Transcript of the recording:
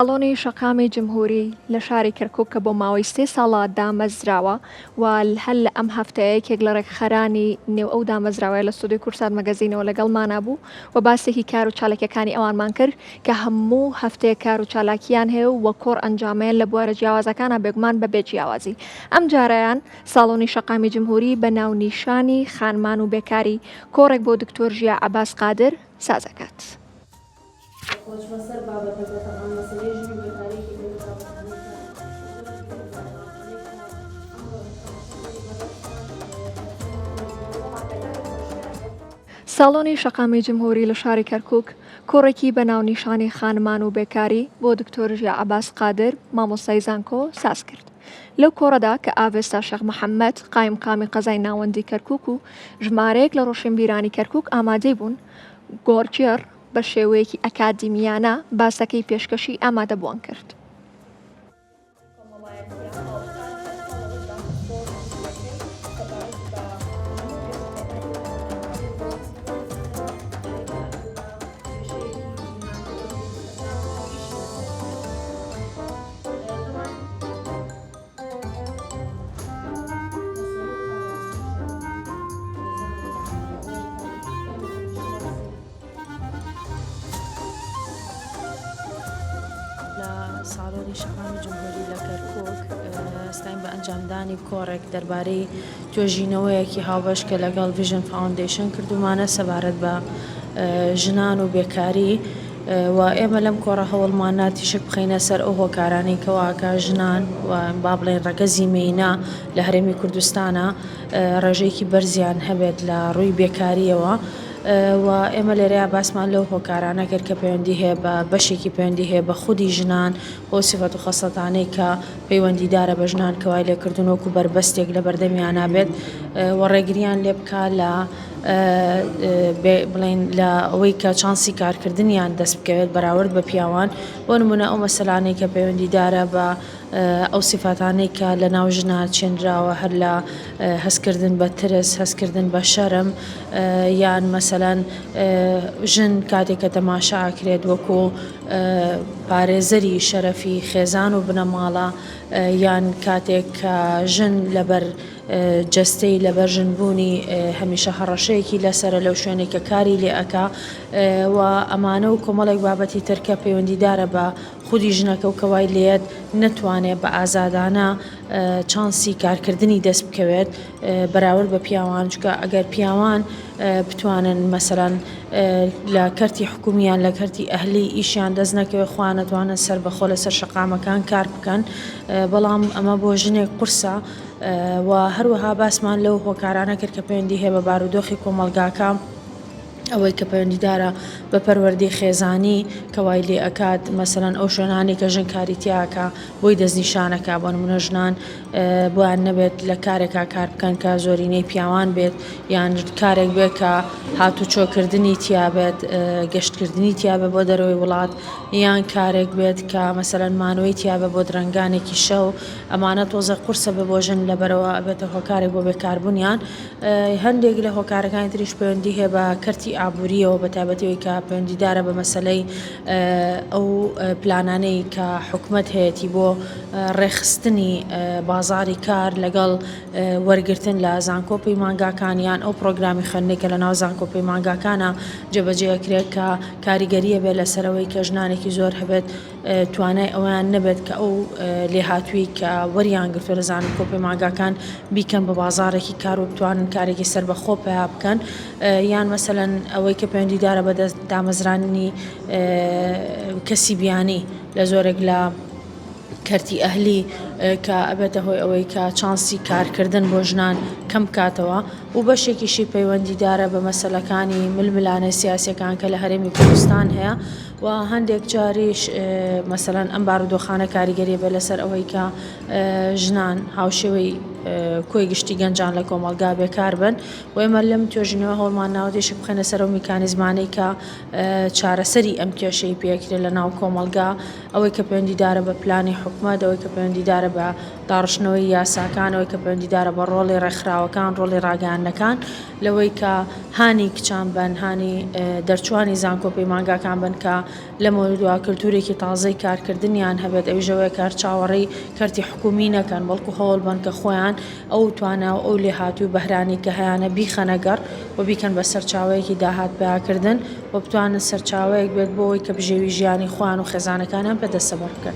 ساڵۆنی شەقامی جمهوری لە شاری کەرکووک کە بۆ ماوەی 3 ساڵە دامەزراوە و هەر لە ئەم هەفتەیە یەکێک لە ڕێکخەرانی نێو ئەو دامەزراوەیە لە ستودیۆی کورسات مەگەزینەوە لەگەڵمانە بوو و باسێکی کار و چالاکیەکانی ئەوانمان کرد کە هەموو هەفتەیە کار و چالاکیان هەیە و وە کۆڕ ئەنجامەیە لە بوارە جیاوازەکانە بێگومان بەبێ جیاوازی. ئەم جارەیان ساڵۆنی شەقامی جمهوری بە ناونیشانی خانمان و بێکاری کۆڕێک بۆ دکتۆر ژیا عەباس قادر سازەکات. ساڵۆنی شەقامی جمهوری لە شاری کەرکووک کۆڕێکی بە ناونیشانی خانمان و بێکاری بۆ دکتۆر ژیا عەباس قادر مامۆستای زانکۆ ساز کرد. لەو کۆڕەدا کە ئاڤێستا شێخ محەممەد قایمقامی قەزای ناوەندی کەرکووک و ژمارەیەک لە ڕۆشنبیرانی کەرکووک ئامادەی بوون گۆرجێر بە شێوەیەکی ئەکادیمیانە باسەکەی پێشکەشی ئامادەبووان کرد. ساڵۆنی شەقامی جمهوری لە کەرکووک ئێستاین بە ئەنجامدانی کۆڕێک دەربارەی توێژینەوەیەکی هاوبەش کە لەگەڵ ڤیژن فاوندیشن کردومانە سەبارەت بە ژنان و بێکاری و ئێمە لەم کۆڕە هەوڵمان ناتیشک بخەینە سەر ئەو هۆکارانەی کەواکە ژنان و با بڵێن ڕەگەزی مێینا لە هەرێمی کوردستانە ڕێژەیەکی بەرزیان هەبێت لە ڕووی بێکاریەوە و ئێمە لێرەیە باسمان لەو هۆکارانە کرد کە پەیوەندی هەیە بە بەشێکی پەیوەندی هەیە بە خودی ژنان بۆ سیفەت و خەسڵەتانەی کە پەیوەندیدارە بە ژنان کەوای لێکردنەوەکو بربەستێک لە بەردەمیانە بێت و ڕێگریان لێ بکە لە بڵێن لە ئەوەی کە چانسی کارکردنیان دەست بکەوێت بەراورد بە پیاوان بۆ نمونە ئەو مەسەلانەی کە پەیوەندیدارە بە ئەو سیفاتانەی کە لە ناو ژنان چێنراوە هەر لە هەستکردن بە ترس هەستکردن بە شەرم یان مەسەلەن ژن کاتێک کە تەماشا ئاکرێت وەکو پارێزەری شەرەفی خێزان و بنەماڵە یان کاتێک کە ژن لەبەر جەستەی لەبەر ژنبوونی هەمیشە هەڕەشەیەکی لەسرە لەو شوێنێک کە کاری لێ ئەکا و ئەمانە و کۆمەڵێک بابەتی ترکە پەیوەندیدارە بە خودی ژنەکە و کەوای لێت نەتوانێت بە ئازادانە چانسی کارکردنی دەست بکەوێت بەراورد بە پیاوان چکە ئەگەر پیاوان بتوانن مەسەرەن لە کەرتی حکومیان لە کەرتی ئەهلی ئیشیان دەست نەکەوێت خوا نەتوانن سەر بەخۆ لەسەر شەقامەکان کار بکەن بەڵام ئەمە بۆ ژنێک قورسە و هەروەها باسمان لەو هۆکارانە کرد کە پەیوەندی هەیە بە بارودۆخی کۆمەلگاکە ئەوەی کە پەیوەندیدارە بە پەروەردەی خێزانی کەوای لێ ئەکات مەسەرەن ئەو شوێنانی کە ژن کاریتیاکە بۆی دەستنیشانەکە بۆ نمونە ژنان بۆیان نەبێت لە کارێکا کار بکەن کە زۆرینەی پیاوان بێت یان کارێک بێت کە هاتوچۆکردنی تیابێت گەشتکردنی تیابێ بۆ دەرەوەی وڵات یان کارێک بێت کە مەسەرەن مانەوەی تیابە بۆ درەنگانێکی شەو ئەمانە تۆزە قورسە بە بۆ ژن لەبەرەوە ئەبێتە هۆکارێک بۆ بێکاربوونیان هەندێک لە هۆکارەکانی تریش پەیوەندی هەیە بە کەرتی ئابووریەوە بە تایبەتەوەی کە پەیوەندیدارە بە مەسەلەی ئەو پلانانەی کە حکومەت هەیەی بۆ ڕێخستنی بازاری کار لەگەڵ وەرگرتن لە زانکۆپی مانگاکانیان ئەو پرۆگرامی خوێندنێکە لە ناو زانکۆپی مانگاکانە جێبەجێکرێت کە کاریگەریە بێت لەسەرەوەی کە ژنانێکی زۆر هەبێت توانای ئەویان نەبێت کە ئەو لێهاتووی کە وەریان گرتووە لە زانکۆپی مانگاکان بیکەن بە بازارێکی کار و بتوانن کارێکی سەر بەخۆ پیا بکەن یان مەسەلەن ئەوەی کە پەیوەندیدارە بە دامەزرانی کەسی بیانی لە زۆرێک لە کەرتی ئەهلی کە ئەبێتە هۆی ئەوەی کە چانسی کارکردن بۆ ژنان کەم بکاتەوە و بەشێکیشی پەیوەندیدارە بە مەسەلەکانی ململانە سیاسیەکان کە لە هەرێمی کوردستان هەیە و هەندێک جاریش مەسەلەن ئەم بارودۆخانە کاریگەری بێ لەسەر ئەوەی کە ژنان هاوشێوەی کۆی گشتی گەنجان لە کۆمەلگا بێکار بن و ئێمە لەم توێژینەوە هەوڵمان ناودێشک بخەنە سەر ئەو میکانیزمانەی کە چارەسەری ئەم کێشەی پێکرێت لە ناو کۆمەلگا ئەوەی کە پەیوەندیدارە بە پلانی حکومەت ئەوەی کە پەیوەندیدارە پەیوەندیدارە بە داڕشتنەوەی یاساکانەوەی کە پەیوەندیدارە بە ڕۆڵی ڕێکخراوەکان ڕۆڵی ڕاگەیاندنەکان لەوەی کە هانی کچان بن هانی دەرچوانی زانکۆ پەیمانگاکان بن کە لە مۆدووە کللتورێکی تازەی کارکردنیان هەبێت ئەوژەوەی کار چاوەڕێی کەرتی حکومی نەکەن بەڵکو هەوڵ بن کە خۆیان ئەو توانە و ئەو لێهاتوو بەهرانی کە هەیەە بیخەنەگەڕ و بیکەن بە سەرچاوەیەکی داهات پیاکردن و بتوانن سەرچاوەیەک بێت بۆ ئەوەی کە بژێوی ژیانی خۆیان و خێزانەکانیان بەدەستەبەر بکەن.